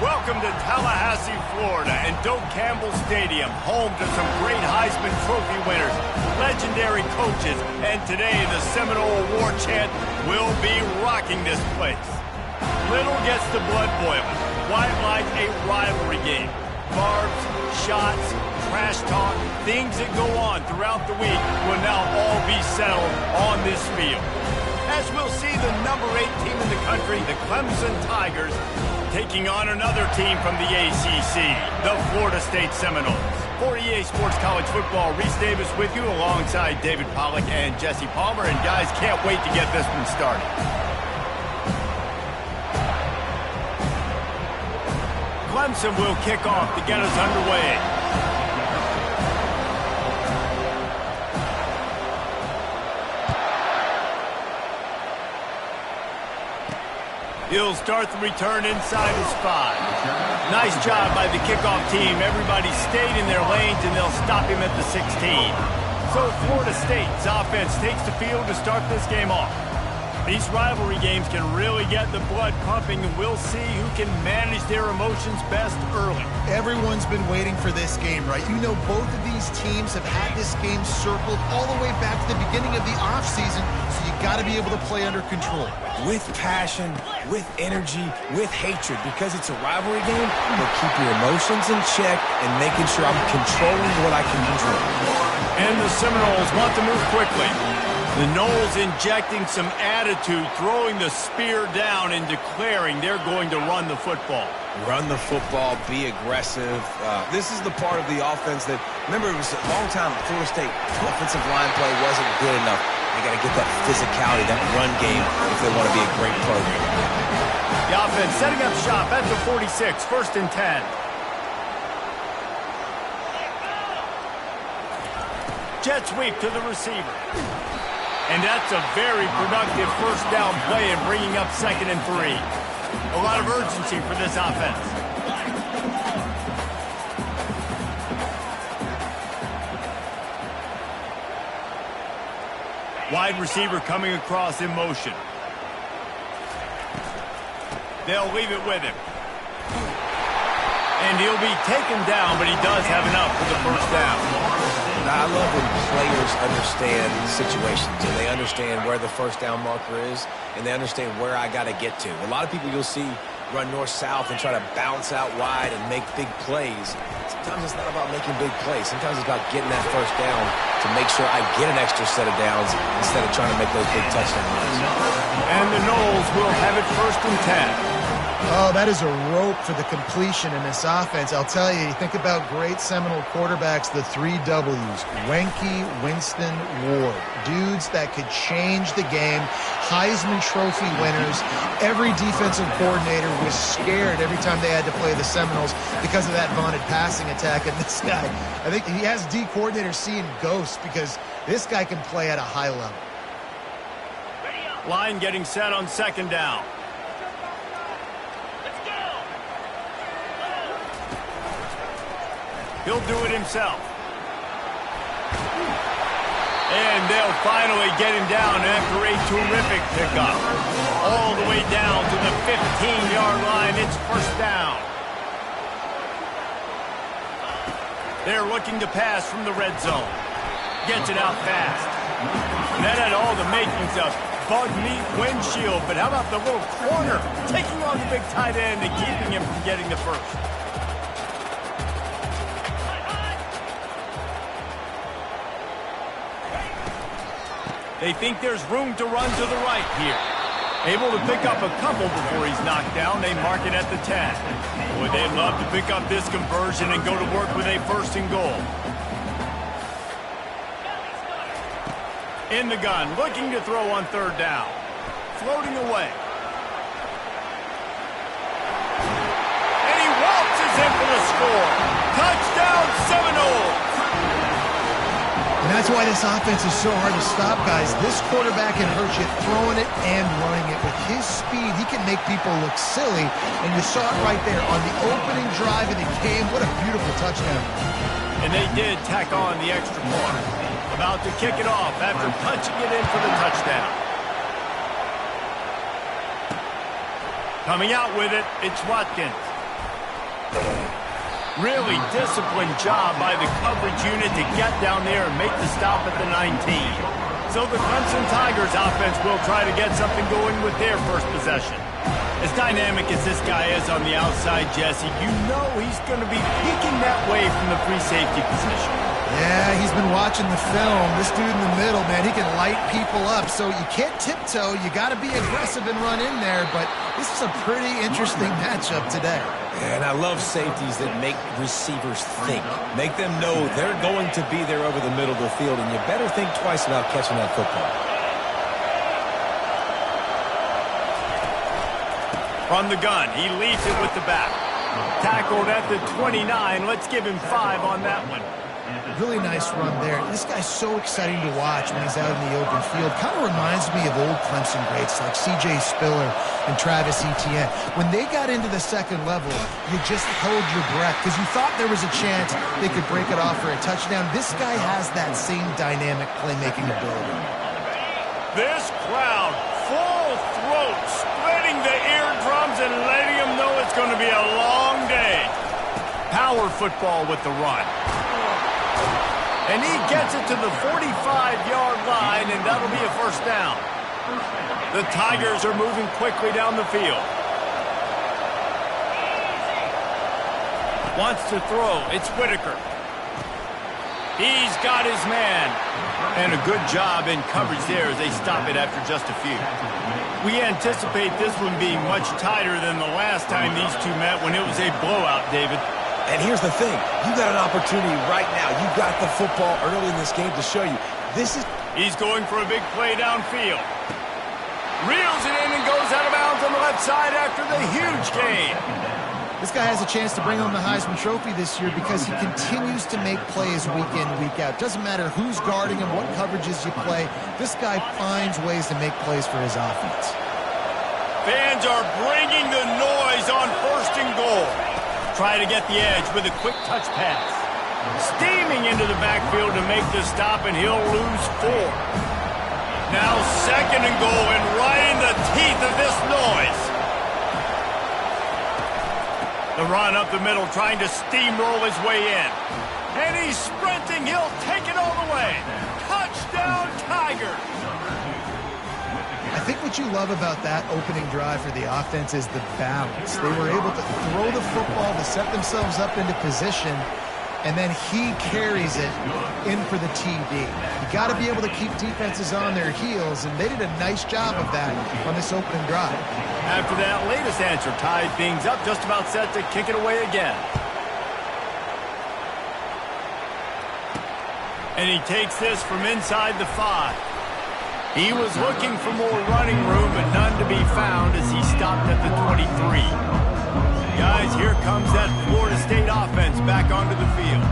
Welcome to Tallahassee, Florida, and Doak Campbell Stadium, home to some great Heisman Trophy winners, legendary coaches, and today the Seminole War Chant will be rocking this place. Little gets the blood boiling, quite like a rivalry game. Barbs, shots, trash talk, things that go on throughout the week will now all be settled on this field. As we'll see the number 8 team in the country, the Clemson Tigers, taking on another team from the ACC, the Florida State Seminoles. For EA Sports College Football, Reese Davis with you alongside David Pollack and Jesse Palmer. And guys, can't wait to get this one started. Clemson will kick off to get us underway. He'll start the return inside his 5. Nice job by the kickoff team. Everybody stayed in their lanes, and they'll stop him at the 16. So Florida State's offense takes the field to start this game off. These rivalry games can really get the blood pumping, and we'll see who can manage their emotions best early. Everyone's been waiting for this game, right? You know, both of these teams have had this game circled all the way back to the beginning of the offseason, so you got to be able to play under control. With passion, with energy, with hatred, because it's a rivalry game, but keep your emotions in check and making sure I'm controlling what I can control. And the Seminoles want to move quickly. The Noles injecting some attitude, throwing the spear down and declaring they're going to run the football. Run the football, be aggressive. This is the part of the offense that, remember, it was a long time Florida State offensive line play wasn't good enough. They got to get that physicality, that run game, if they want to be a great program. The offense setting up shop at the 46, 1st and 10. Jet sweep to the receiver. And that's a very productive first down play and bringing up 2nd and 3. A lot of urgency for this offense. Wide receiver coming across in motion. They'll leave it with him. And he'll be taken down, but he does have enough for the first down. I love when players understand situations and they understand where the first down marker is and they understand where I got to get to. A lot of people you'll see run north-south and try to bounce out wide and make big plays. Sometimes it's not about making big plays. Sometimes it's about getting that first down to make sure I get an extra set of downs instead of trying to make those big touchdown runs. And the Noles will have it 1st and 10. Oh, that is a rope for the completion in this offense. I'll tell you, you think about great Seminole quarterbacks, the 3 W's, Wenke, Winston, Ward. Dudes that could change the game, Heisman Trophy winners. Every defensive coordinator was scared every time they had to play the Seminoles because of that vaunted passing attack. And this guy, I think he has D coordinators seeing ghosts because this guy can play at a high level. Line getting set on 2nd down. He'll do it himself. And they'll finally get him down after a terrific pickup. All the way down to the 15-yard line. It's 1st down. They're looking to pass from the red zone. Gets it out fast. That had all the makings of bug meat windshield. But how about the little corner taking on the big tight end and keeping him from getting the first? They think there's room to run to the right here. Able to pick up a couple before he's knocked down. They mark it at the 10. Boy, they'd love to pick up this conversion and go to work with a 1st and goal. In the gun, looking to throw on 3rd down. Floating away. And he waltzes in for the score. Touchdown, Seminoles! And that's why this offense is so hard to stop, guys. This quarterback can hurt you throwing it and running it. With his speed, he can make people look silly. And you saw it right there on the opening drive of the game. What a beautiful touchdown. And they did tack on the extra point. About to kick it off after punching it in for the touchdown. Coming out with it, it's Watkins. Really disciplined job by the coverage unit to get down there and make the stop at the 19. So the Clemson Tigers offense will try to get something going with their first possession. As dynamic as this guy is on the outside, Jesse, you know he's going to be peeking that way from the free safety position. Yeah, he's been watching the film. This dude in the middle, man, he can light people up. So you can't tiptoe. You got to be aggressive and run in there. But this is a pretty interesting matchup today. And I love safeties that make receivers think. Make them know they're going to be there over the middle of the field, and you better think twice about catching that football. From the gun, he leads it with the back. Tackled at the 29. Let's give him 5 on that one. Really nice run there. This guy's so exciting to watch when he's out in the open field. Kind of reminds me of old Clemson greats like C.J. Spiller and Travis Etienne. When they got into the second level, you just held your breath because you thought there was a chance they could break it off for a touchdown. This guy has that same dynamic playmaking ability. This crowd, full throat, splitting the eardrums and letting them know it's going to be a long day. Power football with the run. And he gets it to the 45-yard line, and that'll be a first down. The Tigers are moving quickly down the field. Wants to throw. It's Whitaker. He's got his man. And a good job in coverage there as they stop it after just a few. We anticipate this one being much tighter than the last time these two met when it was a blowout, David. And here's the thing. You got an opportunity right now. You got the football early in this game to show you. He's going for a big play downfield. Reels it in and goes out of bounds on the left side after the huge gain. This guy has a chance to bring home the Heisman Trophy this year because he continues to make plays week in, week out. Doesn't matter who's guarding him, what coverages you play. This guy finds ways to make plays for his offense. Fans are bringing the noise on 1st and goal. Try to get the edge with a quick touch pass. Steaming into the backfield to make the stop, and he'll lose 4. Now 2nd and goal, and right in the teeth of this noise. The run up the middle, trying to steamroll his way in. And he's sprinting. He'll take it all the way. Touchdown, Tigers! I think what you love about that opening drive for the offense is the balance. They were able to throw the football to set themselves up into position, and then he carries it in for the TD. You got to be able to keep defenses on their heels, and they did a nice job of that on this opening drive. After that latest answer tied things up, just about set to kick it away again. And he takes this from inside the 5. He was looking for more running room, but none to be found as he stopped at the 23. Guys, here comes that Florida State offense back onto the field.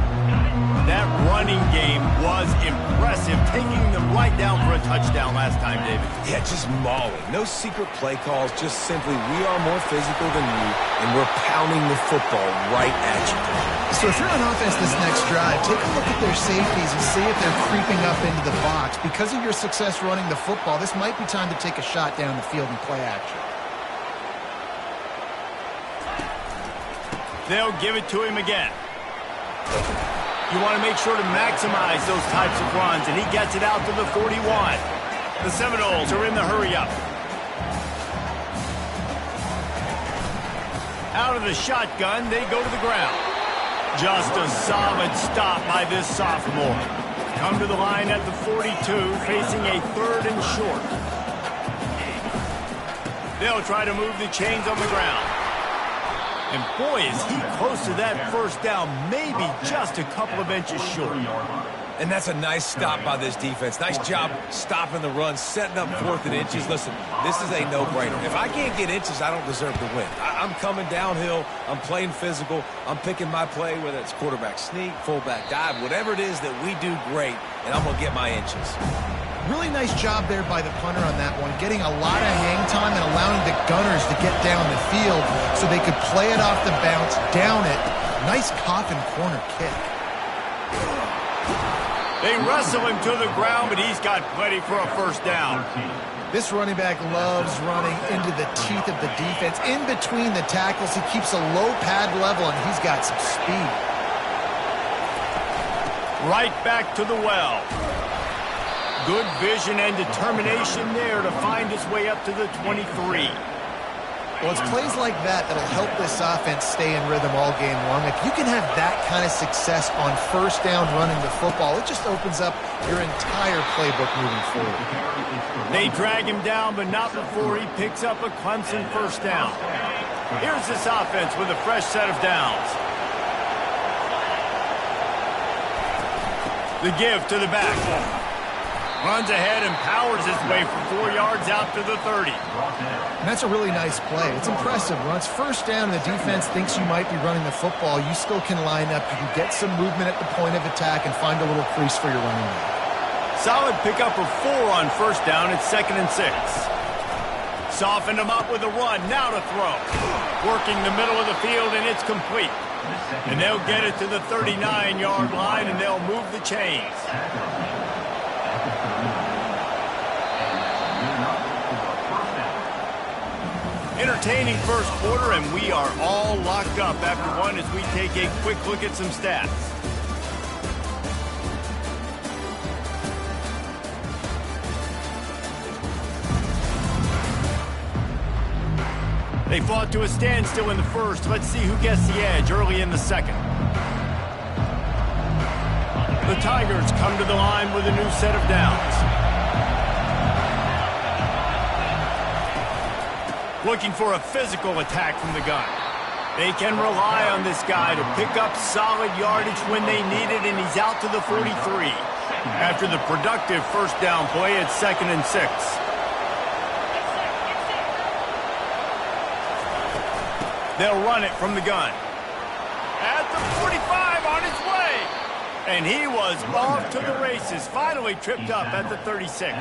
That running game was impressive, taking them right down for a touchdown last time, David. Yeah, just mauling. No secret play calls, just simply we are more physical than you, and we're pounding the football right at you. So if you're on offense this next drive, take a look at their safeties and see if they're creeping up into the box. Because of your success running the football, this might be time to take a shot down the field and play action. They'll give it to him again. You want to make sure to maximize those types of runs, and he gets it out to the 41. The Seminoles are in the hurry-up. Out of the shotgun, they go to the ground. Just a solid stop by this sophomore. Come to the line at the 42, facing a 3rd and short. They'll try to move the chains on the ground. And boy, is he close to that first down, maybe just a couple of inches short. And that's a nice stop by this defense. Nice job stopping the run, setting up 4th and inches. Listen, this is a no-brainer. If I can't get inches, I don't deserve to win. I'm coming downhill. I'm playing physical. I'm picking my play, whether it's quarterback sneak, fullback dive, whatever it is that we do great, and I'm going to get my inches. Really nice job there by the punter on that one, getting a lot of hang time and allowing the gunners to get down the field so they could play it off the bounce, down it. Nice coffin corner kick. They wrestle him to the ground, but he's got plenty for a first down. This running back loves running into the teeth of the defense. In between the tackles, he keeps a low pad level, and he's got some speed. Right back to the well. Good vision and determination there to find his way up to the 23. Well, it's plays like that that'll help this offense stay in rhythm all game long. If you can have that kind of success on first down running the football, it just opens up your entire playbook moving forward. They drag him down, but not before he picks up a Clemson first down. Here's this offense with a fresh set of downs. The give to the back. Runs ahead and powers his way for 4 yards out to the 30. And that's a really nice play. It's impressive. When it's first down and the defense thinks you might be running the football, you still can line up. You can get some movement at the point of attack and find a little crease for your running back. Solid pickup of 4 on first down. It's 2nd and 6. Softened him up with a run. Now to throw. Working the middle of the field, and it's complete. And they'll get it to the 39-yard line, and they'll move the chains. Entertaining first quarter, and we are all locked up after one as we take a quick look at some stats. They fought to a standstill in the first. Let's see who gets the edge early in the second. The Tigers come to the line with a new set of downs. Looking for a physical attack from the gun. They can rely on this guy to pick up solid yardage when they need it, and he's out to the 43. After the productive first down play, it's 2nd and 6. They'll run it from the gun. At the 45, on his way. And he was off to the races. Finally tripped up at the 36.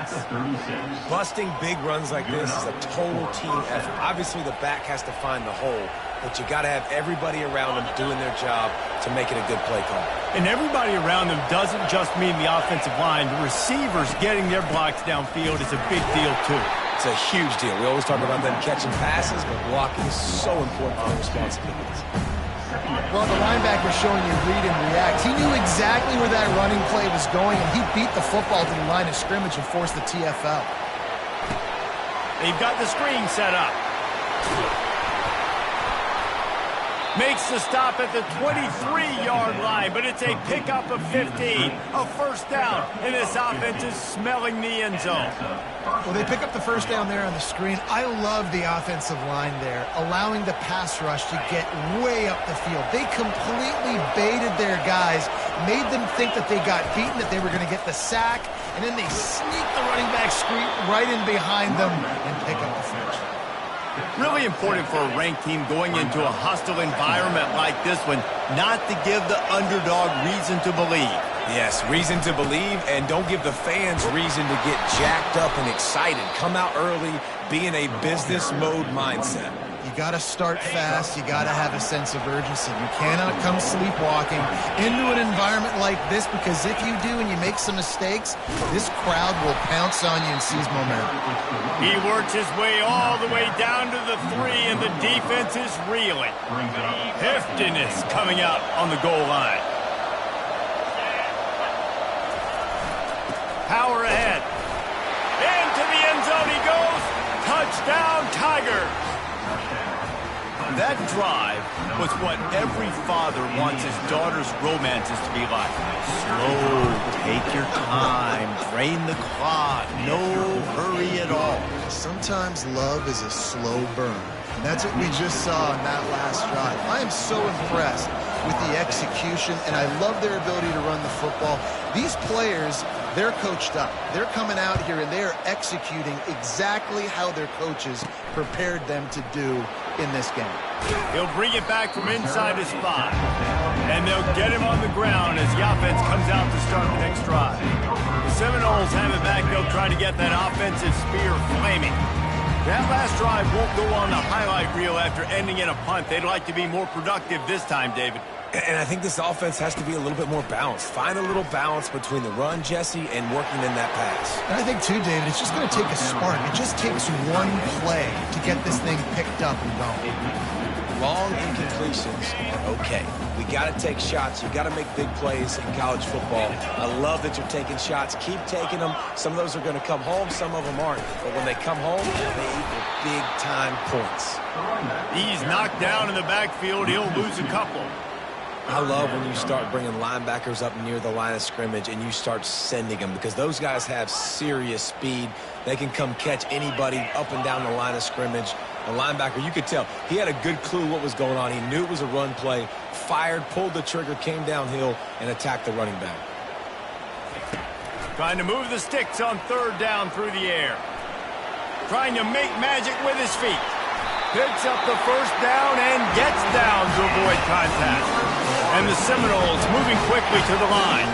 Busting big runs like this is a total team effort. Obviously, the back has to find the hole, but you got to have everybody around them doing their job to make it a good play call. And everybody around them doesn't just mean the offensive line. The receivers getting their blocks downfield is a big deal, too. It's a huge deal. We always talk about them catching passes, but blocking is so important for their responsibilities. Well, the linebacker showing you read and react. He knew exactly where that running play was going, and he beat the football to the line of scrimmage and forced the TFL. They've got the screen set up. Makes the stop at the 23-yard line, but it's a pickup of 15. A first down, and this offense is smelling the end zone. Well, they pick up the first down there on the screen. I love the offensive line there, allowing the pass rush to get way up the field. They completely baited their guys, made them think that they got beaten, that they were going to get the sack, and then they sneak the running back screen right in behind them and pick up the first. Really important for a ranked team going into a hostile environment like this one, not to give the underdog reason to believe. Yes, reason to believe, and don't give the fans reason to get jacked up and excited. Come out early, be in a business mode mindset. You got to start fast. You got to have a sense of urgency. You cannot come sleepwalking into an environment like this, because if you do and you make some mistakes, this crowd will pounce on you and seize momentum. He works his way all the way down to the 3, and the defense is reeling. Heftiness coming out on the goal line. Power ahead. Into the end zone he goes. Touchdown, Tigers. That drive was what every father wants his daughter's romances to be like. Slow, take your time, drain the clock, no hurry at all. Sometimes love is a slow burn, and that's what we just saw in that last drive. I am so impressed with the execution, and I love their ability to run the football. These players, they're coached up. They're coming out here, and they're executing exactly how their coaches prepared them to do in this game. He'll bring it back from inside his 5. And they'll get him on the ground as the offense comes out to start the next drive. The Seminoles have it back. They'll try to get that offensive spear flaming. That last drive won't go on the highlight reel after ending in a punt. They'd like to be more productive this time, David. And I think this offense has to be a little bit more balanced. Find a little balance between the run, Jesse, and working in that pass. And I think, too, David, it's just going to take a spark. It just takes one play to get this thing picked up and going. Long incompletions are okay. We got to take shots. You got to make big plays in college football. I love that you're taking shots. Keep taking them. Some of those are going to come home. Some of them aren't. But when they come home, they equal big-time points. He's knocked down in the backfield. He'll lose a couple. I love when you start bringing linebackers up near the line of scrimmage and you start sending them, because those guys have serious speed. They can come catch anybody up and down the line of scrimmage. The linebacker, you could tell, he had a good clue what was going on. He knew it was a run play, fired, pulled the trigger, came downhill, and attacked the running back. Trying to move the sticks on third down through the air. Trying to make magic with his feet. Picks up the first down and gets down to avoid contact. And the Seminoles moving quickly to the line.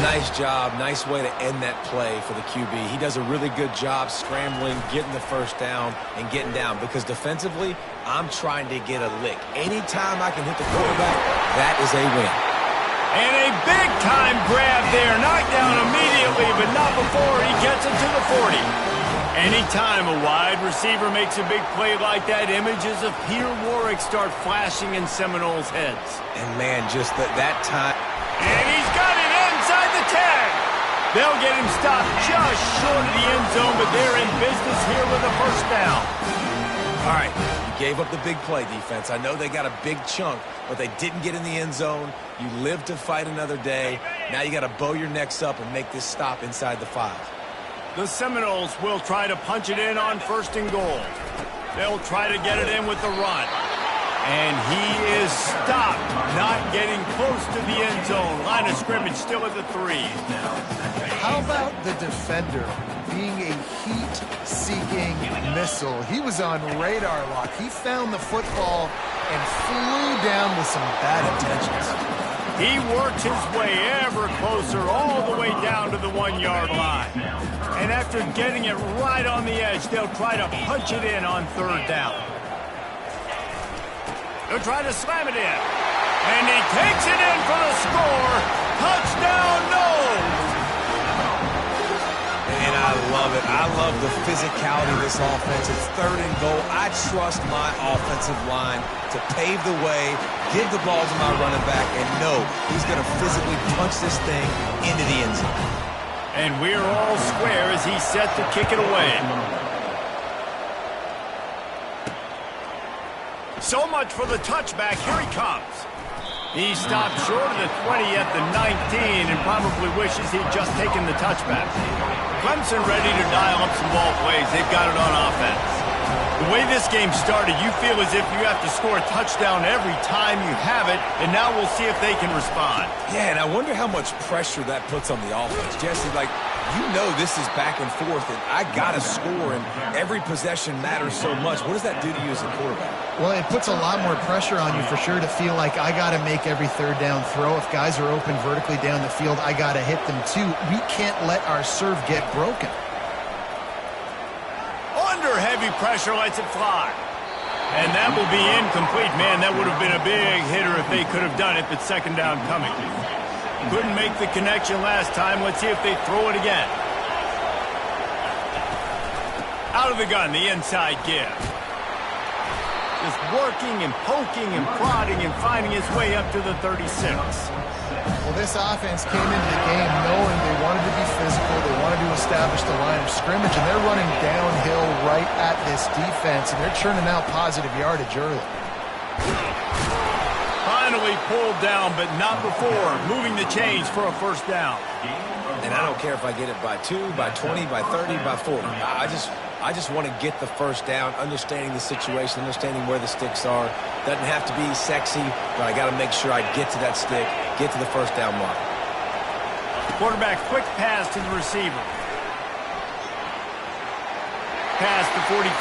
Nice job. Nice way to end that play for the QB. He does a really good job scrambling, getting the first down, and getting down. Because defensively, I'm trying to get a lick. Anytime I can hit the quarterback, that is a win. And a big-time grab there. Knocked down immediately, but not before he gets it to the 40. Anytime a wide receiver makes a big play like that, images of Peter Warwick start flashing in Seminoles' heads. And, man, just that time. And he's got it inside the 10. They'll get him stopped just short of the end zone, but they're in business here with a first down. All right, you gave up the big play, defense. I know they got a big chunk, but they didn't get in the end zone. You live to fight another day. Now you got to bow your necks up and make this stop inside the 5. The Seminoles will try to punch it in on first and goal. They'll try to get it in with the run. And he is stopped, not getting close to the end zone. Line of scrimmage still at the 3. How about the defender being a heat-seeking missile? He was on radar lock. He found the football and flew down with some bad intentions. He worked his way ever closer all the way down to the 1-yard line. And after getting it right on the edge, they'll try to punch it in on third down. They'll try to slam it in. And he takes it in for the score. Touchdown, no! And I love it. I love the physicality of this offense. It's third and goal. I trust my offensive line to pave the way, give the ball to my running back, and know he's going to physically punch this thing into the end zone. And we're all square as he's set to kick it away. So much for the touchback. Here he comes. He stopped short of the 20 at the 19 and probably wishes he'd just taken the touchback. Clemson ready to dial up some ball plays. They've got it on offense. The way this game started, you feel as if you have to score a touchdown every time you have it, and now we'll see if they can respond. Yeah, and I wonder how much pressure that puts on the offense. Jesse, like, you know this is back and forth, and I got to score, and every possession matters so much. What does that do to you as a quarterback? Well, it puts a lot more pressure on you for sure to feel like I got to make every third down throw. If guys are open vertically down the field, I got to hit them too. We can't let our serve get broken. Under heavy pressure, lets it fly. And that will be incomplete. Man, that would have been a big hitter if they could have done it, but second down coming. Couldn't make the connection last time. Let's see if they throw it again. Out of the gun, the inside give. Just working and poking and prodding and finding his way up to the 36. Well, this offense came into the game knowing they wanted to be physical, they wanted to establish the line of scrimmage, and they're running downhill right at this defense, and they're churning out positive yardage early. Finally pulled down, but not before. Moving the chains for a first down. And I don't care if I get it by 2, by 20, by 30, by 40. I just want to get the first down, understanding the situation, understanding where the sticks are. Doesn't have to be sexy, but I got to make sure I get to that stick, get to the first down mark. Quarterback quick pass to the receiver. Pass to 45.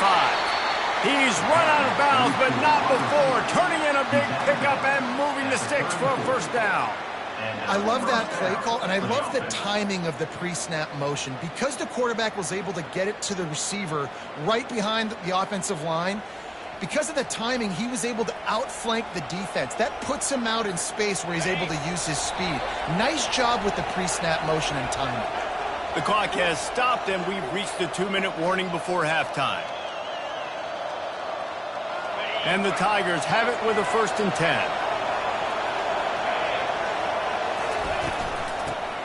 He's run out of bounds, but not before. Turning in a big pickup and moving the sticks for a first down. I love that play call, and I love the timing of the pre-snap motion. Because the quarterback was able to get it to the receiver right behind the offensive line, Because of the timing, he was able to outflank the defense. That puts him out in space where he's able to use his speed. Nice job with the pre-snap motion and timing. The clock has stopped, and we've reached the 2-minute warning before halftime. And the Tigers have it with a 1st and 10.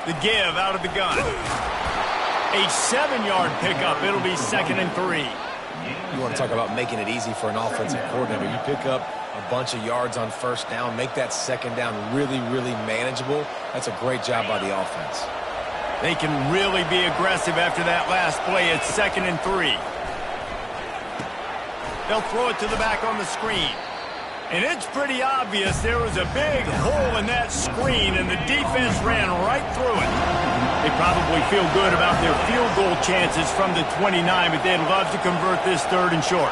The give out of the gun. A 7-yard pickup. It'll be 2nd and 3. You want to talk about making it easy for an offensive coordinator. You pick up a bunch of yards on 1st down, make that 2nd down really, really manageable. That's a great job by the offense. They can really be aggressive after that last play. It's 2nd and 3. They'll throw it to the back on the screen. And it's pretty obvious there was a big hole in that screen, and the defense ran right through it. They probably feel good about their field goal chances from the 29, but they'd love to convert this 3rd and short.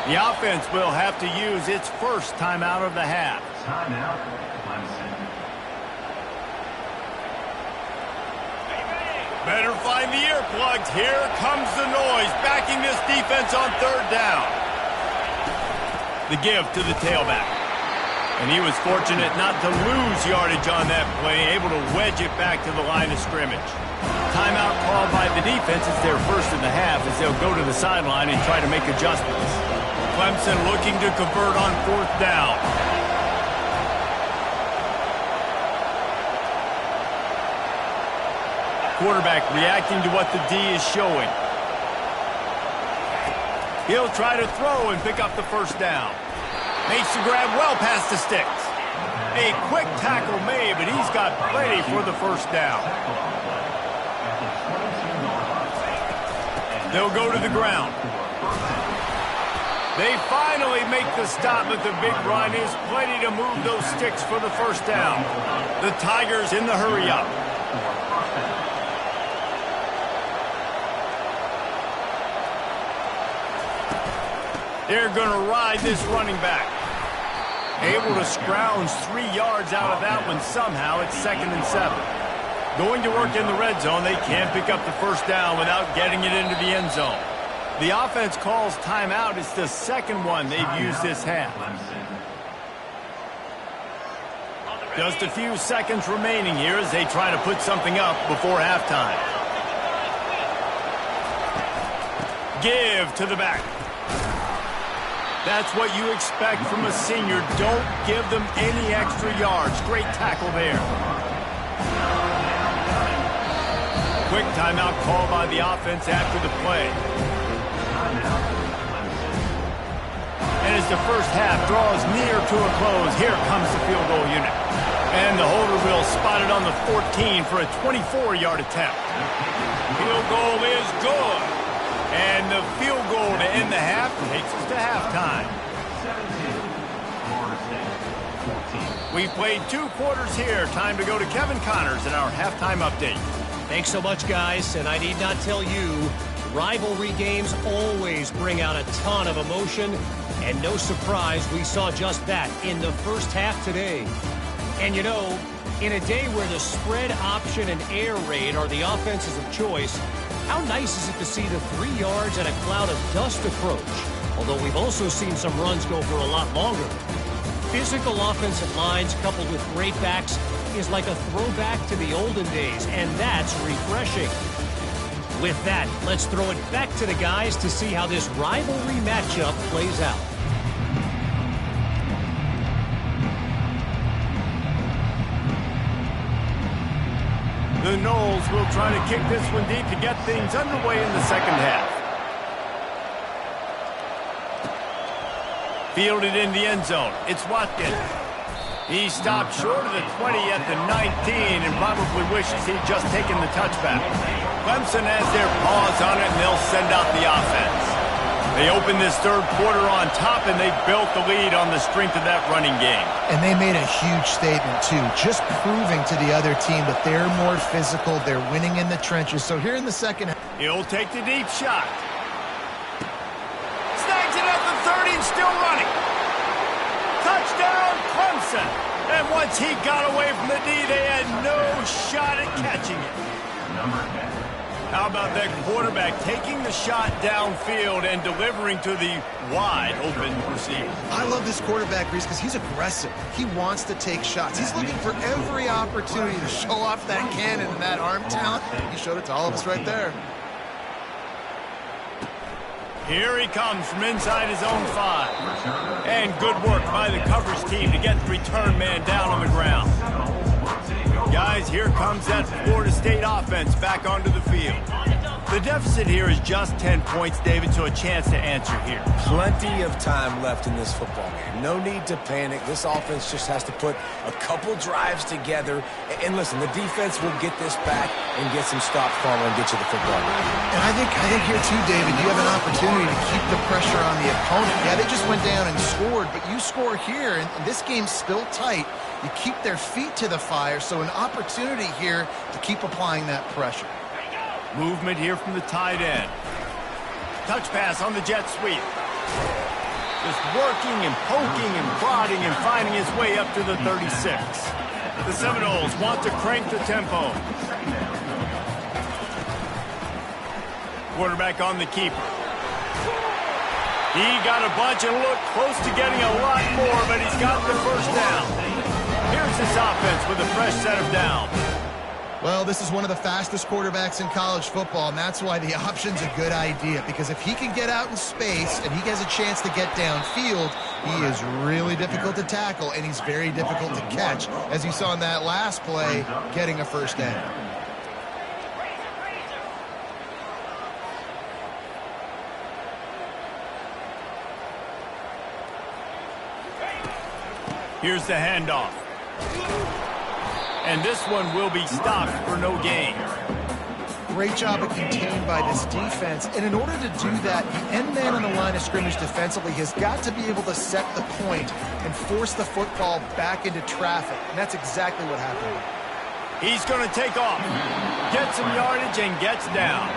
The offense will have to use its first timeout of the half. Timeout, Clemson. Better find the earplugs. Here comes the noise, backing this defense on 3rd down. The give to the tailback. And he was fortunate not to lose yardage on that play, able to wedge it back to the line of scrimmage. Timeout called by the defense. It's their 1st in the half as they'll go to the sideline and try to make adjustments. Clemson looking to convert on 4th down. Quarterback reacting to what the D is showing. He'll try to throw and pick up the 1st down. Makes the grab well past the sticks. A quick tackle made, but he's got plenty for the 1st down. They'll go to the ground. They finally make the stop, but the big run is plenty to move those sticks for the 1st down. The Tigers in the hurry-up. They're going to ride this running back. Able to scrounge 3 yards out of that one somehow. It's 2nd and 7. Going to work in the red zone. They can't pick up the 1st down without getting it into the end zone. The offense calls timeout. It's the 2nd one they've used this half. Just a few seconds remaining here as they try to put something up before halftime. Give to the back. That's what you expect from a senior. Don't give them any extra yards. Great tackle there. Quick timeout called by the offense after the play. And as the 1st half draws near to a close, here comes the field goal unit. And the holder will spot it on the 14 for a 24-yard attempt. Field goal is good. And the field goal to end the half takes us to halftime. 17, We've played 2 quarters here. Time to go to Kevin Connors in our halftime update. Thanks so much, guys. And I need not tell you, rivalry games always bring out a ton of emotion. And no surprise, we saw just that in the 1st half today. And you know, in a day where the spread option and air raid are the offenses of choice, how nice is it to see the 3 yards and a cloud of dust approach? Although we've also seen some runs go for a lot longer. Physical offensive lines coupled with great backs is like a throwback to the olden days, and that's refreshing. With that, let's throw it back to the guys to see how this rivalry matchup plays out. The Noles will try to kick this one deep to get things underway in the 2nd half. Fielded in the end zone. It's Watkins. He stopped short of the 20 at the 19 and probably wishes he'd just taken the touchback. Clemson has their paws on it, and they'll send out the offense. They opened this 3rd quarter on top, and they built the lead on the strength of that running game. And they made a huge statement, too, just proving to the other team that they're more physical, they're winning in the trenches. So here in the 2nd half, he'll take the deep shot. Snags it at the 30 and still running. Touchdown, Clemson. And once he got away from the D, they had no shot at catching it. Number 10. How about that quarterback taking the shot downfield and delivering to the wide open receiver? I love this quarterback, Reese, because he's aggressive. He wants to take shots. He's looking for every opportunity to show off that cannon and that arm talent. He showed it to all of us right there. Here he comes from inside his own 5. And good work by the coverage team to get the return man down on the ground. Guys, here comes that Florida State offense back onto the field. The deficit here is just 10 points, David, so a chance to answer here. Plenty of time left in this football game. No need to panic. This offense just has to put a couple drives together. And listen, the defense will get this back and get some stops following and get you the football game. And I think here too, David, you have an opportunity to keep the pressure on the opponent. Yeah, they just went down and scored, but you score here, and this game's still tight. You keep their feet to the fire, so an opportunity here to keep applying that pressure. Movement here from the tight end. Touch pass on the jet sweep. Just working and poking and prodding and finding his way up to the 36. The Seminoles want to crank the tempo. Quarterback on the keeper. He got a bunch and looked close to getting a lot more, but he's got the first down. Here's this offense with a fresh set of downs. Well, this is one of the fastest quarterbacks in college football, and that's why the option's a good idea, because if he can get out in space and he has a chance to get downfield, he is really difficult to tackle, and he's very difficult to catch, as you saw in that last play, getting a first down. Here's the handoff. And this one will be stopped for no gain. Great job of contained by this defense. And in order to do that, the end man on the line of scrimmage defensively has got to be able to set the point and force the football back into traffic. And that's exactly what happened. He's going to take off, get some yardage, and gets down.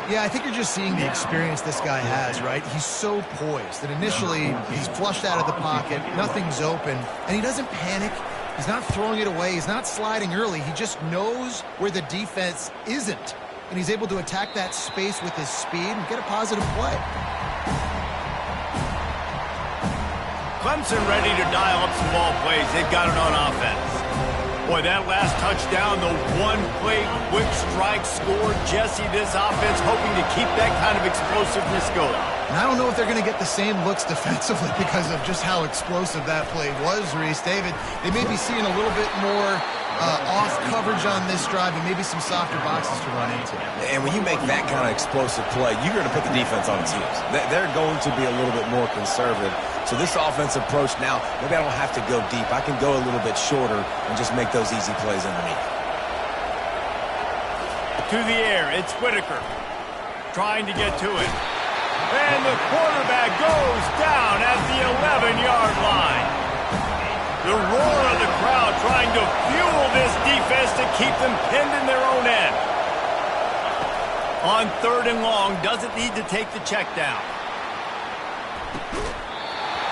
Yeah, I think you're just seeing the experience this guy has, right? He's so poised that initially he's flushed out of the pocket, nothing's open, and he doesn't panic. He's not throwing it away. He's not sliding early. He just knows where the defense isn't, and he's able to attack that space with his speed and get a positive play. Clemson ready to dial up some ball plays. They've got it on offense. Boy, that last touchdown, the one-play quick strike score. Jesse, this offense hoping to keep that kind of explosiveness going. And I don't know if they're going to get the same looks defensively because of just how explosive that play was, Reese. David, they may be seeing a little bit more off coverage on this drive and maybe some softer boxes to run into. And when you make that kind of explosive play, you're going to put the defense on its heels. They're going to be a little bit more conservative. So this offensive approach now, maybe I don't have to go deep. I can go a little bit shorter and just make those easy plays underneath. To the air, it's Whitaker trying to get to it. And the quarterback goes down at the 11-yard line. The roar of the crowd trying to fuel this defense to keep them pinned in their own end. On 3rd and long, doesn't need to take the check down.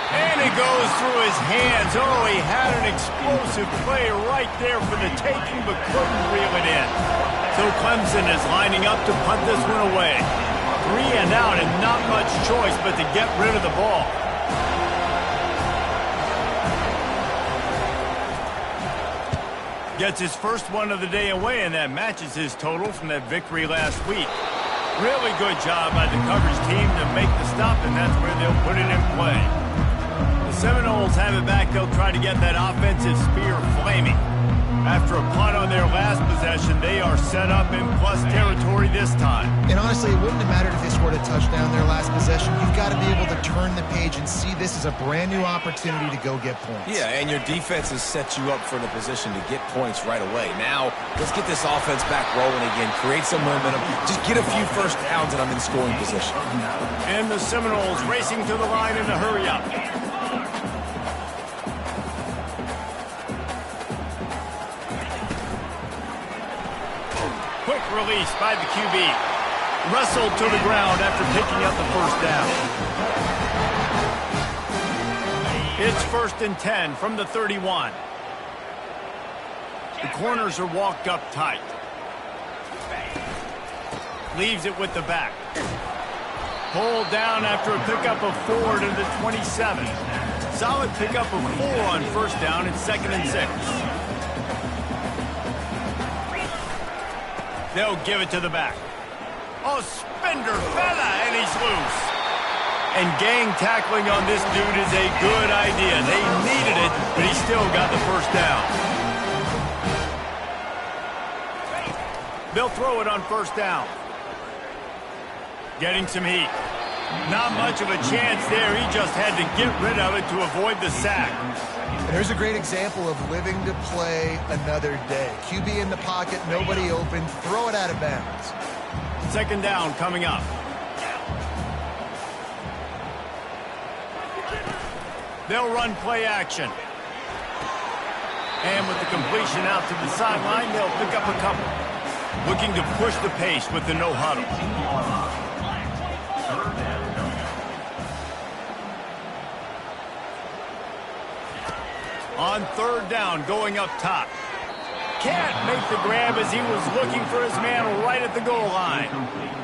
And it goes through his hands. Oh, he had an explosive play right there for the taking, but couldn't reel it in. So Clemson is lining up to punt this one away. 3 and out and not much choice but to get rid of the ball. Gets his first one of the day away, and that matches his total from that victory last week. Really good job by the coverage team to make the stop, and that's where they'll put it in play. The Seminoles have it back. They'll try to get that offensive spear flaming. After a punt on their last possession, they are set up in plus territory this time. And honestly, it wouldn't have mattered if they scored a touchdown their last possession. You've got to be able to turn the page and see this as a brand new opportunity to go get points. Yeah, and your defense has set you up for the position to get points right away. Now, let's get this offense back rolling again, create some momentum, just get a few first downs, and I'm in scoring position. And the Seminoles racing to the line in a hurry up. Quick release by the QB. Wrestled to the ground after picking up the first down. It's 1st and 10 from the 31. The corners are walked up tight. Leaves it with the back. Pulled down after a pickup of 4 to the 27. Solid pickup of 4 on first down and 2nd and 6. They'll give it to the back. Oh, Spender fella, and he's loose. And gang tackling on this dude is a good idea. They needed it, but he still got the first down. They'll throw it on first down. Getting some heat. Not much of a chance there. He just had to get rid of it to avoid the sack. And here's a great example of living to play another day. QB in the pocket, nobody open, throw it out of bounds. 2nd down coming up. They'll run play action. And with the completion out to the sideline, they'll pick up a couple. Looking to push the pace with the no huddle. On 3rd down, going up top. Can't make the grab as he was looking for his man right at the goal line.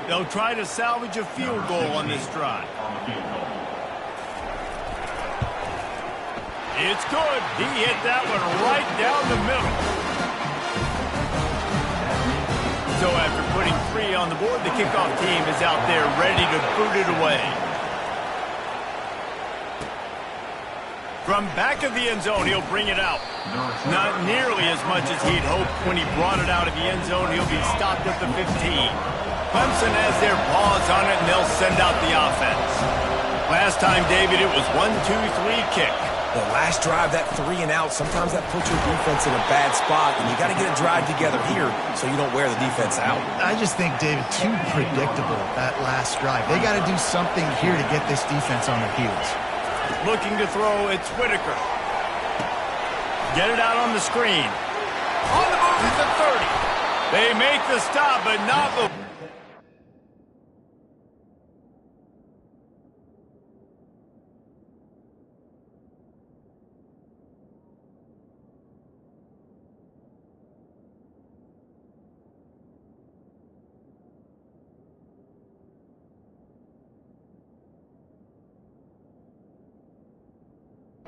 They'll try to salvage a field goal on this drive. It's good. He hit that one right down the middle. So after putting 3 on the board, the kickoff team is out there ready to boot it away. From back of the end zone, he'll bring it out. Not nearly as much as he'd hoped when he brought it out of the end zone. He'll be stopped at the 15. Clemson has their paws on it, and they'll send out the offense. Last time, David, it was 1-2-3 kick. The last drive, that 3 and out, sometimes that puts your defense in a bad spot, and you got to get a drive together here so you don't wear the defense out. I just think, David, too predictable, that last drive. They got to do something here to get this defense on their heels. Looking to throw, it's Whitaker. Get it out on the screen. On the move at the 30. They make the stop, but not the...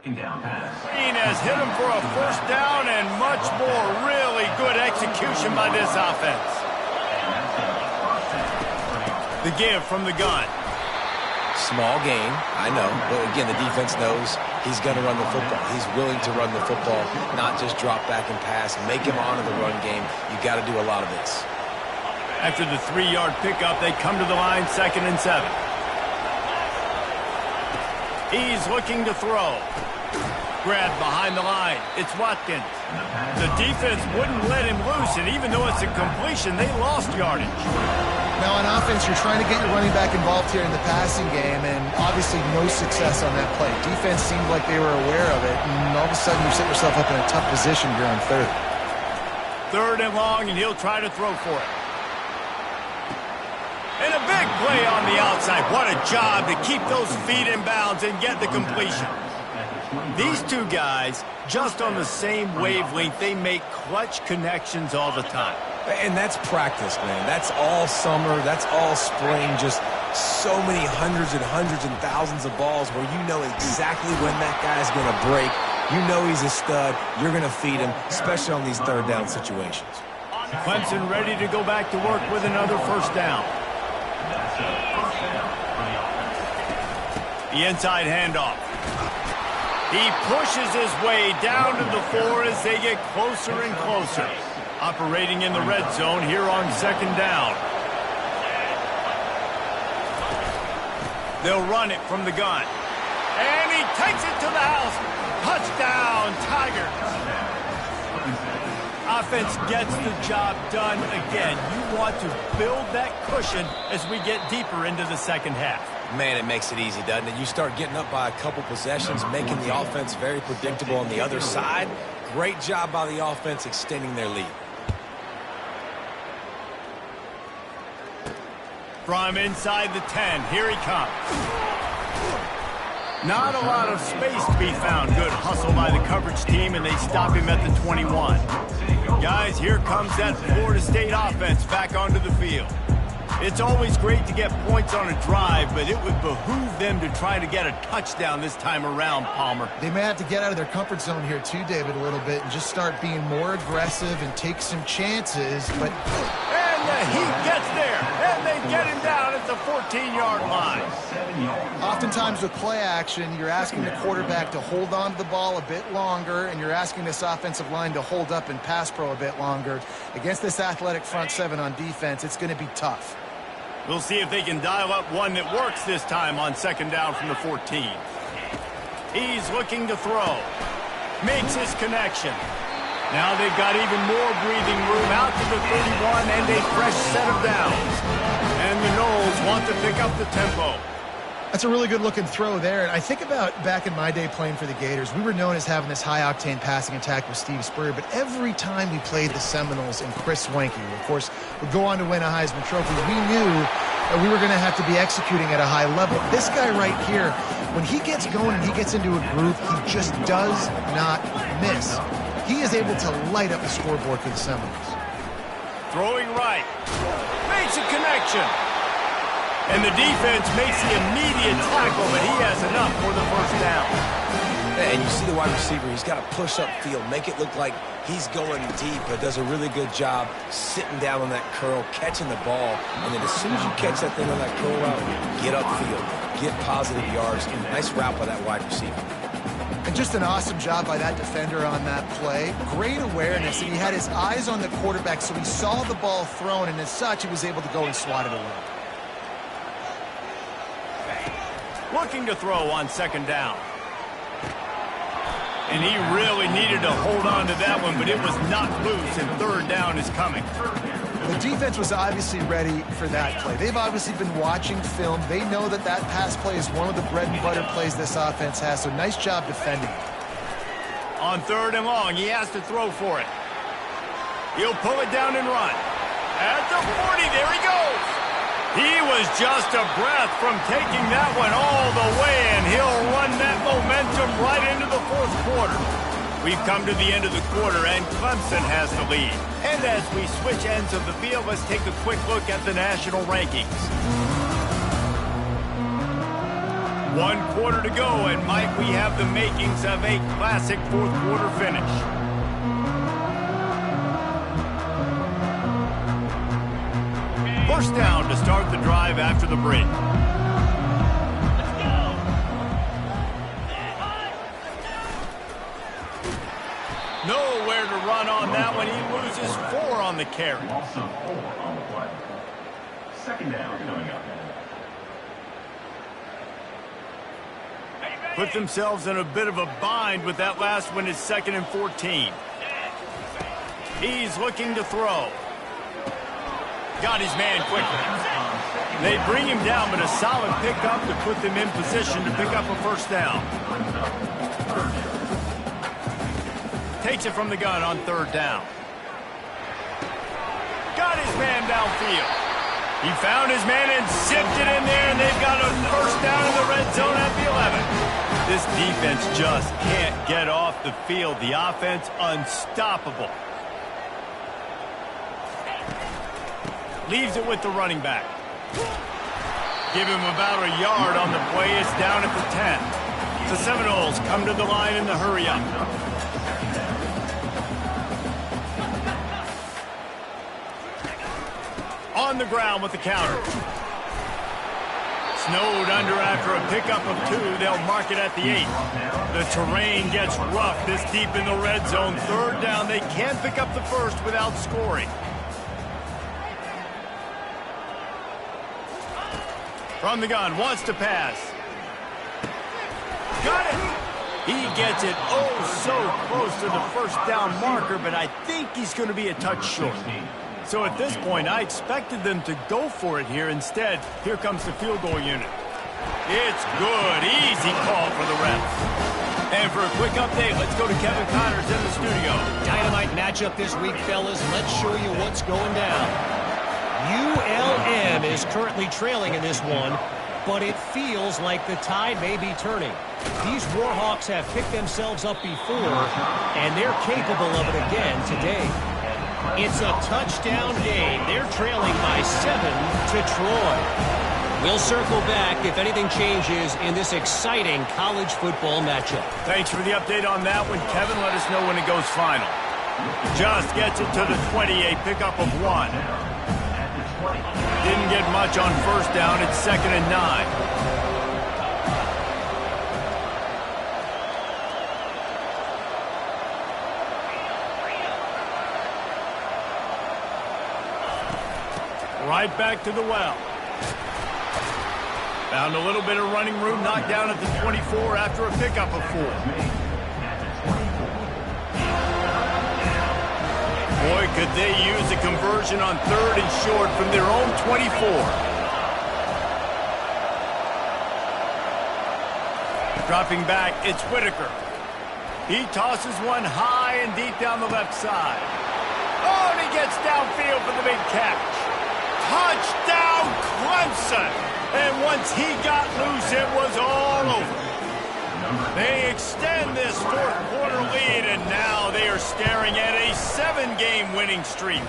Down pass. Green has hit him for a first down and much more. Really good execution by this offense. The give from the gun. Small gain, I know, but again, the defense knows he's going to run the football. He's willing to run the football, not just drop back and pass, make him honor the run game. You got to do a lot of this. After the 3-yard pickup, they come to the line, 2nd and 7. He's looking to throw. Grabbed behind the line. It's Watkins. The defense wouldn't let him loose, and even though it's a completion, they lost yardage. Now, on offense, you're trying to get your running back involved here in the passing game, and obviously no success on that play. Defense seemed like they were aware of it, and all of a sudden you set yourself up in a tough position here on 3rd. 3rd and long, and he'll try to throw for it. And a big play on the outside. What a job to keep those feet in bounds and get the completion. These two guys, just on the same wavelength, they make clutch connections all the time. And that's practice, man. That's all summer. That's all spring. Just so many hundreds and thousands of balls where you know exactly when that guy's going to break. You know he's a stud. You're going to feed him, especially on these 3rd down situations. Clemson ready to go back to work with another first down. The inside handoff. He pushes his way down to the 4 as they get closer and closer. Operating in the red zone here on 2nd down. They'll run it from the gun. And he takes it to the house. Touchdown, Tigers. Offense gets the job done again. You want to build that cushion as we get deeper into the 2nd half. Man, it makes it easy, doesn't it? You start getting up by a couple possessions, making the offense very predictable on the other side. Great job by the offense extending their lead. From inside the 10, here he comes. Not a lot of space to be found. Good hustle by the coverage team, and they stop him at the 21. Guys, here comes that Florida State offense back onto the field. It's always great to get points on a drive, but it would behoove them to try to get a touchdown this time around, Palmer. They may have to get out of their comfort zone here too, David, a little bit and just start being more aggressive and take some chances. But he gets there, and they get him down at the 14-yard line. Oftentimes with play action, you're asking the quarterback to hold on to the ball a bit longer, and you're asking this offensive line to hold up and pass pro a bit longer. Against this athletic front seven on defense, it's going to be tough. We'll see if they can dial up one that works this time on second down from the 14. He's looking to throw. Makes his connection. Now they've got even more breathing room out to the 31 and a fresh set of downs. And the Noles want to pick up the tempo. That's a really good-looking throw there. And I think about back in my day playing for the Gators, we were known as having this high-octane passing attack with Steve Spurrier, but every time we played the Seminoles and Chris Wenke, who, of course, would go on to win a Heisman Trophy, we knew that we were going to have to be executing at a high level. This guy right here, when he gets going and he gets into a groove, he just does not miss. He is able to light up the scoreboard for the Seminoles. Throwing right. Makes a connection. And the defense makes the immediate tackle, but he has enough for the first down. And you see the wide receiver, he's got to push up field, make it look like he's going deep, but does a really good job sitting down on that curl, catching the ball, and then as soon as you catch that thing on that curl route, get upfield, get positive yards. Nice route by that wide receiver. And just an awesome job by that defender on that play. Great awareness, and he had his eyes on the quarterback, so he saw the ball thrown, and as such, he was able to go and swat it away. Looking to throw on second down. And he really needed to hold on to that one, but it was not loose, and third down is coming. The defense was obviously ready for that play. They've obviously been watching film. They know that that pass play is one of the bread and butter plays this offense has, so nice job defending. On third and long, he has to throw for it. He'll pull it down and run. At the 40, there he goes. He was just a breath from taking that one all the way, and he'll run that momentum right into the fourth quarter. We've come to the end of the quarter, and Clemson has the lead. And as we switch ends of the field, let's take a quick look at the national rankings. 1 quarter to go, and Mike, we have the makings of a classic fourth quarter finish. First down to start the drive after the break. Nowhere to run on that one. He loses 4 on the carry. Also 4 on the play. Second down coming up. Put themselves in a bit of a bind with that last one is 2nd and 14. He's looking to throw. Got his man quickly. They bring him down, but a solid pickup to put them in position to pick up a first down. Takes it from the gun on third down. Got his man downfield. He found his man and zipped it in there, and they've got a first down in the red zone at the 11. This defense just can't get off the field. The offense unstoppable. Leaves it with the running back. Give him about a yard on the play. It's down at the 10. The Seminoles come to the line in the hurry-up. On the ground with the counter. Snowed under after a pickup of 2. They'll mark it at the 8. The terrain gets rough this deep in the red zone. Third down. They can't pick up the first without scoring. From the gun, wants to pass. Got it! He gets it so close to the first down marker, but I think he's going to be a touch short. So at this point, I expected them to go for it here. Instead, here comes the field goal unit. It's good. Easy call for the refs. And for a quick update, let's go to Kevin Connors in the studio. Dynamite matchup this week, fellas. Let's show you what's going down. ULM is currently trailing in this one, but it feels like the tide may be turning. These Warhawks have picked themselves up before, and they're capable of it again today. It's a touchdown game. They're trailing by 7 to Troy. We'll circle back if anything changes in this exciting college football matchup. Thanks for the update on that one, Kevin. Let us know when it goes final. Just gets it to the 28, pickup of 1. Didn't get much on first down. It's 2nd and 9. Right back to the well. Found a little bit of running room, knocked down at the 24 after a pickup of 4. Boy, could they use a conversion on 3rd and short from their own 24. Dropping back, it's Whitaker. He tosses one high and deep down the left side. Oh, and he gets downfield for the big catch. Touchdown, Clemson! And once he got loose, it was all over. They extend this 4th quarter lead, and now they are staring at a 7-game winning streak.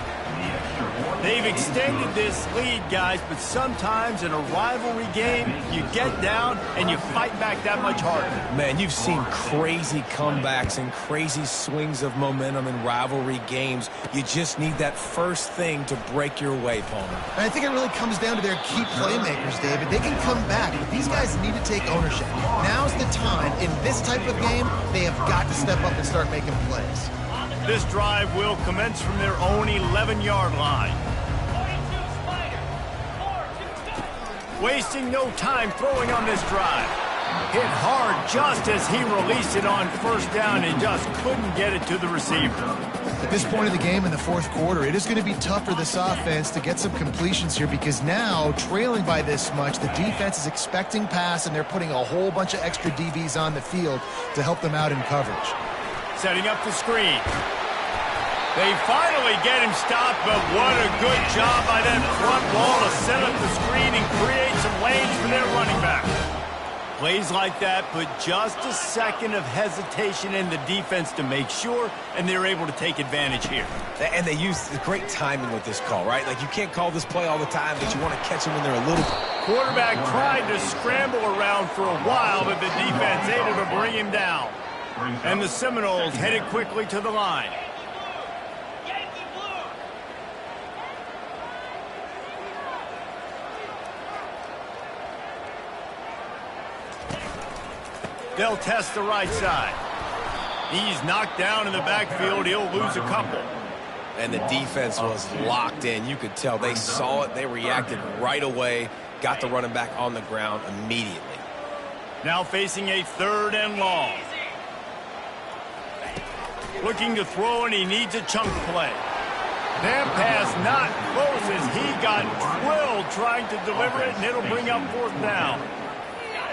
They've extended this lead, guys, but sometimes in a rivalry game, you get down and you fight back that much harder. Man, you've seen crazy comebacks and crazy swings of momentum in rivalry games. You just need that first thing to break your way, Palmer. And I think it really comes down to their key playmakers, David. They can come back, but these guys need to take ownership. Now's the time. In this type of game, they have got to step up and start making plays. This drive will commence from their own 11-yard line. Wasting no time throwing on this drive. Hit hard just as he released it on first down and just couldn't get it to the receiver. At this point of the game in the 4th quarter, it is going to be tough for this offense to get some completions here because now, trailing by this much, the defense is expecting pass and they're putting a whole bunch of extra DBs on the field to help them out in coverage. Setting up the screen. They finally get him stopped, but what a good job by that front wall to set up the screen and create some lanes for their running back. Plays like that put just a second of hesitation in the defense to make sure, and they're able to take advantage here. And they use great timing with this call, right? Like, you can't call this play all the time, but you want to catch them when they're a little... Quarterback tried to scramble around for a while, but the defense able to bring him down. And the Seminoles headed quickly to the line. They'll test the right side. He's knocked down in the backfield. He'll lose a couple. And the defense was locked in. You could tell they saw it. They reacted right away. Got the running back on the ground immediately. Now facing a 3rd and long. Looking to throw, and he needs a chunk play. That pass not close as he got drilled trying to deliver it, and it'll bring up 4th down.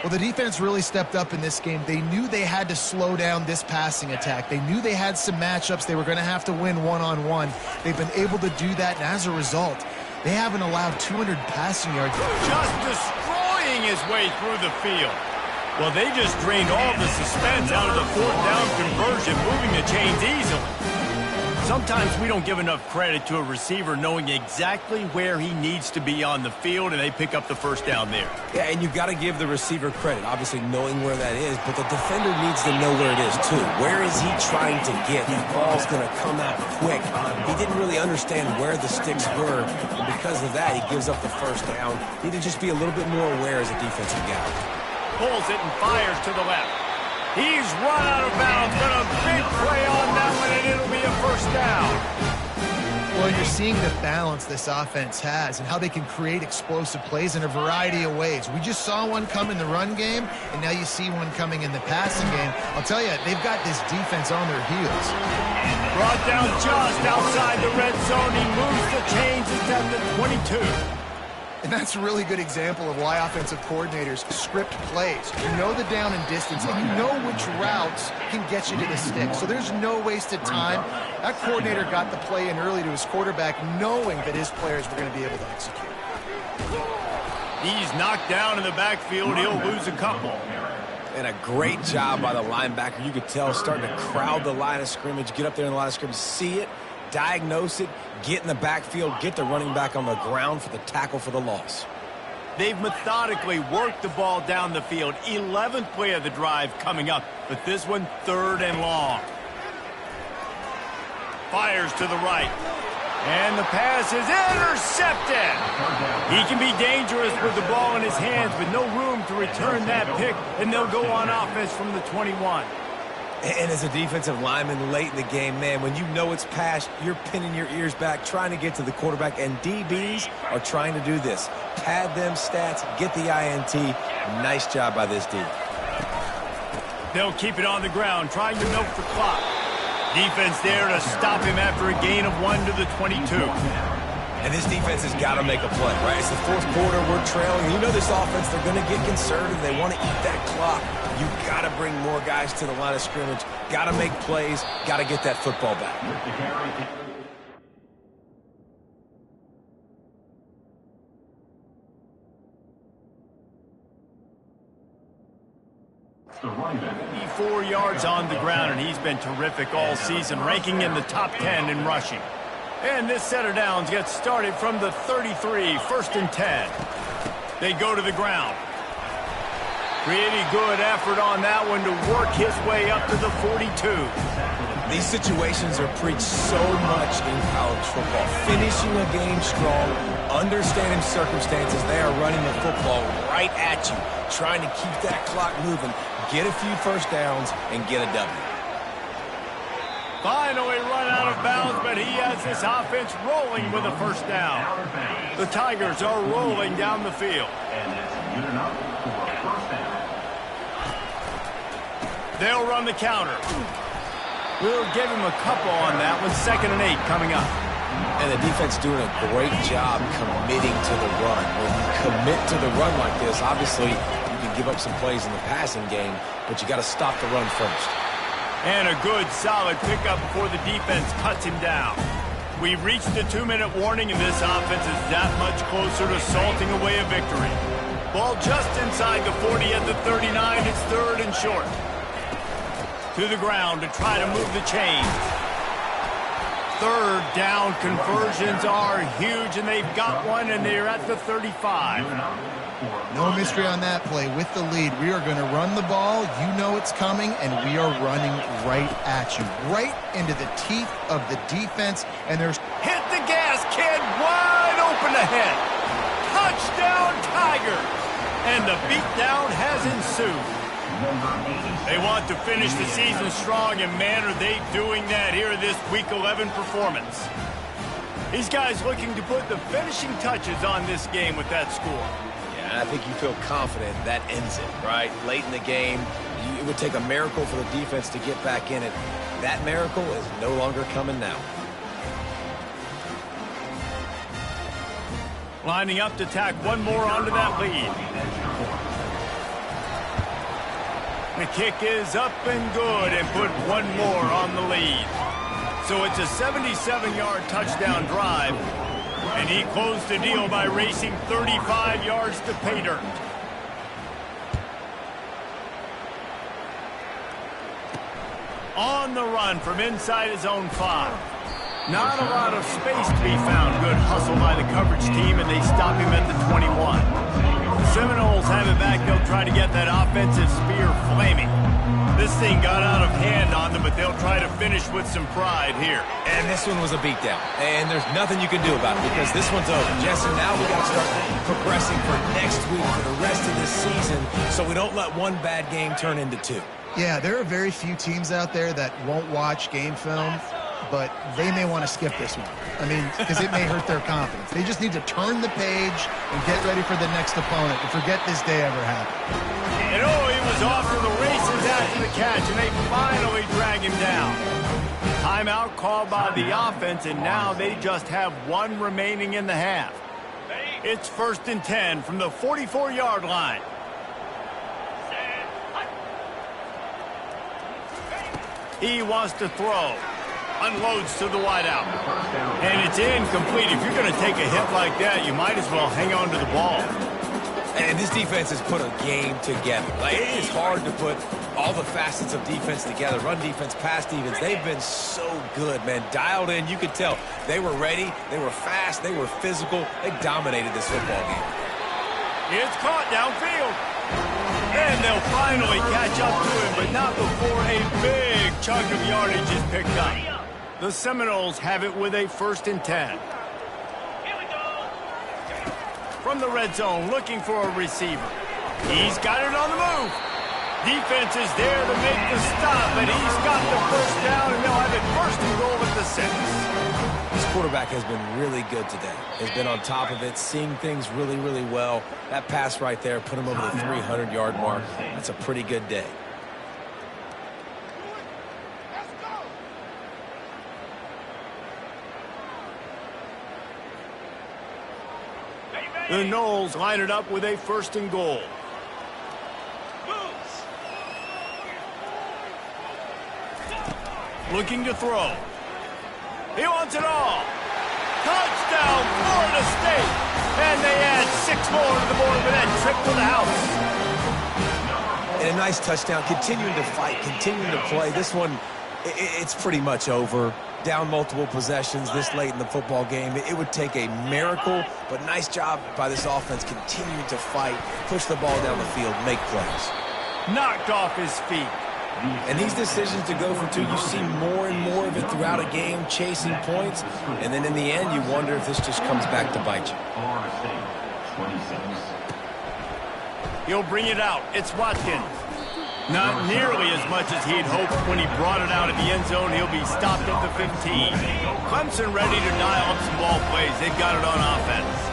Well, the defense really stepped up in this game. They knew they had to slow down this passing attack. They knew they had some matchups they were going to have to win one-on-one. They've been able to do that, and as a result, they haven't allowed 200 passing yards. Just destroying his way through the field. Well, they just drained all the suspense out of the 4th down conversion, moving the chains easily. Sometimes we don't give enough credit to a receiver knowing exactly where he needs to be on the field, and they pick up the 1st down there. Yeah, and you've got to give the receiver credit, obviously knowing where that is, but the defender needs to know where it is too. Where is he trying to get? That ball's going to come out quick. He didn't really understand where the sticks were, and because of that, he gives up the 1st down. Need to just be a little bit more aware as a defensive guy. Pulls it and fires to the left. He's run out of bounds, but a big play on that one, and it'll be a 1st down. Well, you're seeing the balance this offense has and how they can create explosive plays in a variety of ways. We just saw one come in the run game, and now you see one coming in the passing game. I'll tell you, they've got this defense on their heels. Brought down just outside the red zone. He moves the chains. It's at the 22. And that's a really good example of why offensive coordinators script plays. You know the down and distance, and you know which routes can get you to the stick. So there's no wasted time. That coordinator got the play in early to his quarterback, knowing that his players were going to be able to execute. He's knocked down in the backfield. He'll lose a couple. And a great job by the linebacker. You could tell starting to crowd the line of scrimmage, get up there in the line of scrimmage, see it, diagnose it, get in the backfield, get the running back on the ground for the tackle for the loss. They've methodically worked the ball down the field. 11th play of the drive coming up, but this one 3rd and long. Fires to the right. And the pass is intercepted. He can be dangerous with the ball in his hands, but no room to return that pick, and they'll go on offense from the 21. And as a defensive lineman late in the game, man, when you know it's passed, you're pinning your ears back, trying to get to the quarterback, and DBs are trying to do this. Pad them stats, get the INT. Nice job by this D. They'll keep it on the ground, trying to milk the clock. Defense there to stop him after a gain of 1 to the 22. And this defense has got to make a play, right? It's the 4th quarter, we're trailing. You know this offense, they're going to get conservative. They want to eat that clock. You got to bring more guys to the line of scrimmage. Got to make plays. Got to get that football back. The running back. 4 yards on the ground, and he's been terrific all season, ranking in the top 10 in rushing. And this set of downs gets started from the 33, 1st and 10. They go to the ground. Pretty good effort on that one to work his way up to the 42. These situations are preached so much in college football. Finishing a game strong, understanding circumstances. They are running the football right at you, trying to keep that clock moving, get a few first downs, and get a W. Finally run out of bounds, but he has this offense rolling with a first down. The Tigers are rolling down the field. And that's good enough for a first down. They'll run the counter. We'll give him a couple on that one. 2nd and 8 coming up. And the defense doing a great job committing to the run. When you commit to the run like this, obviously you can give up some plays in the passing game, but you got to stop the run first. And a good, solid pickup before the defense cuts him down. We've reached the 2-minute warning, and this offense is that much closer to salting away a victory. Ball just inside the 40 at the 39. It's 3rd and short. To the ground to try to move the chains. 3rd down conversions are huge, and they've got one, and they're at the 35. No mystery on that play. With the lead, we are going to run the ball. You know it's coming, and we are running right at you. Right into the teeth of the defense, and there's... Hit the gas, kid. Wide open ahead. Touchdown, Tigers. And the beatdown has ensued. They want to finish the season strong, and man, are they doing that here in this Week 11 performance. These guys looking to put the finishing touches on this game with that score. Yeah, I think you feel confident that ends it, right? Late in the game, it would take a miracle for the defense to get back in it. That miracle is no longer coming now. Lining up to tack one more onto that lead. The kick is up and good, and put one more on the lead. So it's a 77-yard touchdown drive, and he closed the deal by racing 35 yards to pay dirt. On the run from inside his own 5. Not a lot of space to be found. Good hustle by the coverage team, and they stop him at the 21. Seminoles have it back. They'll try to get that offensive spear flaming. This thing got out of hand on them, but they'll try to finish with some pride here. And this one was a beatdown. And there's nothing you can do about it because this one's over. Jesse, now we got to start progressing for next week, for the rest of this season, so we don't let one bad game turn into 2. Yeah, there are very few teams out there that won't watch game film, but they may want to skip this one. I mean, because it may hurt their confidence. They just need to turn the page and get ready for the next opponent and forget this day ever happened. And oh, he was off to the races after the catch, and they finally drag him down. Timeout called by the offense, and now they just have one remaining in the half. It's 1st and 10 from the 44-yard line. He wants to throw. Unloads to the wideout. And it's incomplete. If you're going to take a hit like that, you might as well hang on to the ball. And this defense has put a game together. Like, it is hard to put all the facets of defense together, run defense, pass defense. They've been so good, man. Dialed in, you could tell. They were ready, they were fast, they were physical. They dominated this football game. It's caught downfield. And they'll finally catch up to him, but not before a big chunk of yardage is picked up. The Seminoles have it with a 1st and 10. From the red zone, looking for a receiver. He's got it on the move. Defense is there to make the stop, and he's got the 1st down, and they'll have it 1st and goal at the 6. This quarterback has been really good today. Has been on top of it, seeing things really, really well. That pass right there put him over the 300-yard mark. That's a pretty good day. The Noles line it up with a 1st and goal. Looking to throw. He wants it all. Touchdown, Florida State. And they add 6 more to the board with that trip to the house. And a nice touchdown, continuing to fight, continuing to play. This one, it's pretty much over. Down multiple possessions this late in the football game. It would take a miracle, but nice job by this offense continuing to fight, push the ball down the field, make plays. Knocked off his feet. And these decisions to go for 2, you see more and more of it throughout a game, chasing points, and then in the end, you wonder if this just comes back to bite you. He'll bring it out. It's Watkins. Not nearly as much as he'd hoped when he brought it out of the end zone. He'll be stopped at the 15. Clemson ready to dial up some ball plays. They've got it on offense.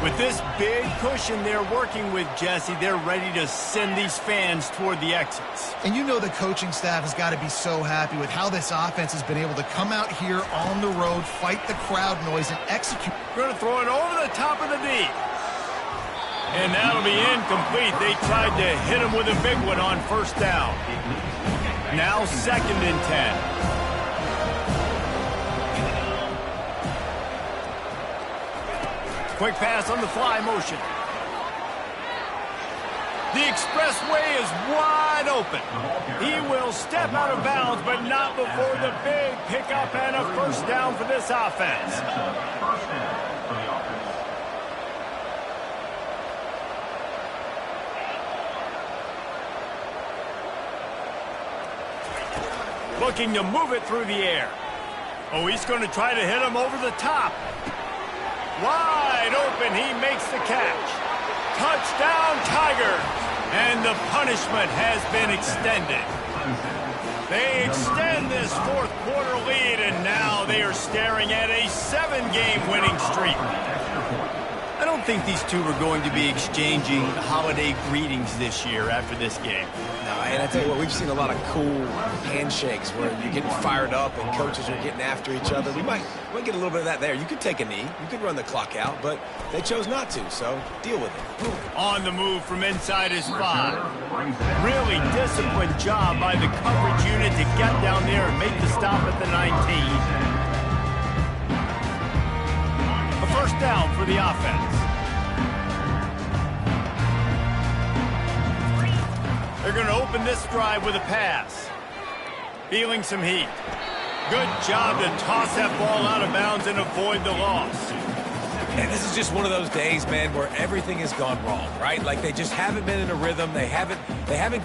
With this big cushion they're working with, Jesse, they're ready to send these fans toward the exits. And you know the coaching staff has got to be so happy with how this offense has been able to come out here on the road, fight the crowd noise, and execute. Going to throw it over the top of the D. And that'll be incomplete. They tried to hit him with a big one on 1st down. Now 2nd and 10. Quick pass on the fly motion. The expressway is wide open. He will step out of bounds, but not before the big pickup and a 1st down for this offense. Looking to move it through the air. Oh, he's going to try to hit him over the top. Wide open, he makes the catch. Touchdown, Tiger. And the punishment has been extended. They extend this 4th quarter lead, and now they are staring at a 7-game winning streak. I don't think these two are going to be exchanging holiday greetings this year after this game. No, and I tell you what, we've seen a lot of cool handshakes where you're getting fired up and coaches are getting after each other. We might get a little bit of that there. You could take a knee. You could run the clock out, but they chose not to, so deal with it. On the move from inside his 5. Really disciplined job by the coverage unit to get down there and make the stop at the 19. A 1st down for the offense. They're going to open this drive with a pass. Feeling some heat. Good job to toss that ball out of bounds and avoid the loss. And this is just one of those days, man, where everything has gone wrong, right? Like they just haven't been in a rhythm. They haven't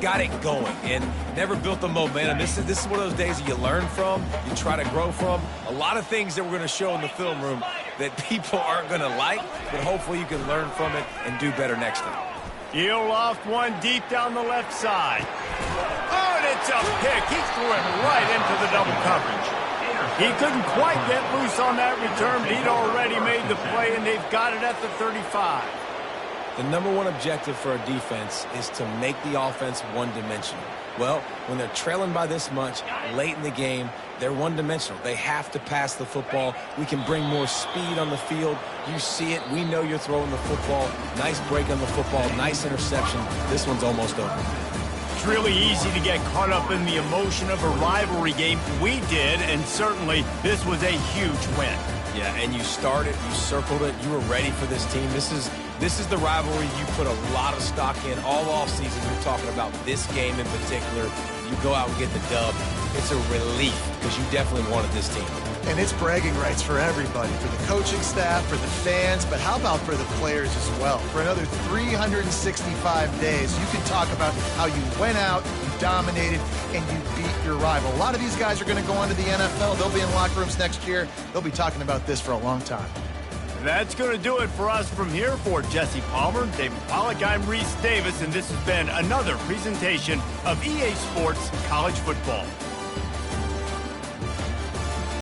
got it going and never built the momentum. This is one of those days that you learn from, you try to grow from. A lot of things that we're going to show in the film room that people aren't going to like, but hopefully you can learn from it and do better next time. He'll loft one deep down the left side. Oh, and it's a pick. He threw it right into the double coverage. He couldn't quite get loose on that return, but he'd already made the play, and they've got it at the 35. The #1 objective for a defense is to make the offense one-dimensional. Well, when they're trailing by this much late in the game, they're one-dimensional. They have to pass the football. We can bring more speed on the field. You see it. We know you're throwing the football. Nice break on the football. Nice interception. This one's almost over. It's really easy to get caught up in the emotion of a rivalry game. We did, and certainly this was a huge win. Yeah, and you started, you circled it, you were ready for this team. This is the rivalry you put a lot of stock in all offseason. You're talking about this game in particular. You go out and get the dub. It's a relief because you definitely wanted this team. And it's bragging rights for everybody, for the coaching staff, for the fans, but how about for the players as well? For another 365 days, you can talk about how you went out, you dominated, and you beat your rival. A lot of these guys are going to go on to the NFL. They'll be in locker rooms next year. They'll be talking about this for a long time. That's going to do it for us from here. For Jesse Palmer, David Pollack, I'm Reese Davis, and this has been another presentation of EA Sports College Football.